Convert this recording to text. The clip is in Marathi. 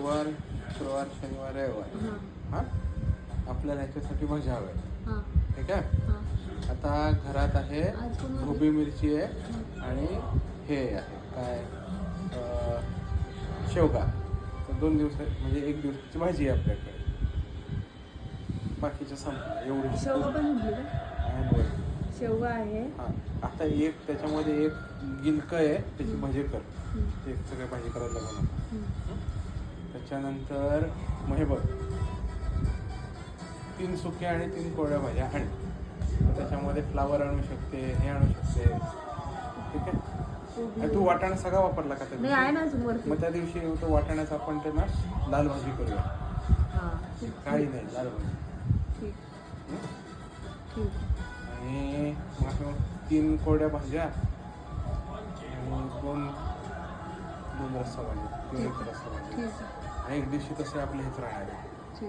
बुधवार, शुक्रवार, शनिवार, रविवार. हां आपल्याला ह्याच्यासाठी भाज्या हव्या. ठीक आहे. आता घरात आहे ढोबळी मिरची आहे आणि हे आहे काय शेवगा. तर 2 दिवस म्हणजे 1 दिवसाची भाजी आहे आपल्याकडे. बाकीचं संपलं एवढी. शेवगा पण आहे. शेवगा आहे. हां आता एक त्याच्यामध्ये एक गिलकं आहे त्याची भाजी कर. ते सगळ्या भाजी करायला लागणार. त्याच्यानंतर मग हे बघ 3 सुक्या आणि 3 कोरड्या भाज्या आण. त्याच्यामध्ये फ्लावर आणू शकते, हे आणू शकते. ठीक आहे. तू वाटाणा सगळा वापरला का त्या दिवशी? मग त्या दिवशी तो वाटाण्याचा आपण त्यांना लाल भाजी करूया. काही नाही लाल भाजी. आणि मग 3 कोरड्या भाज्या आणि 2 रस्सा भाजी, 3 रस्सा भाजी आणि 1 दिवशी तसे आपले हेच राहणार आहे.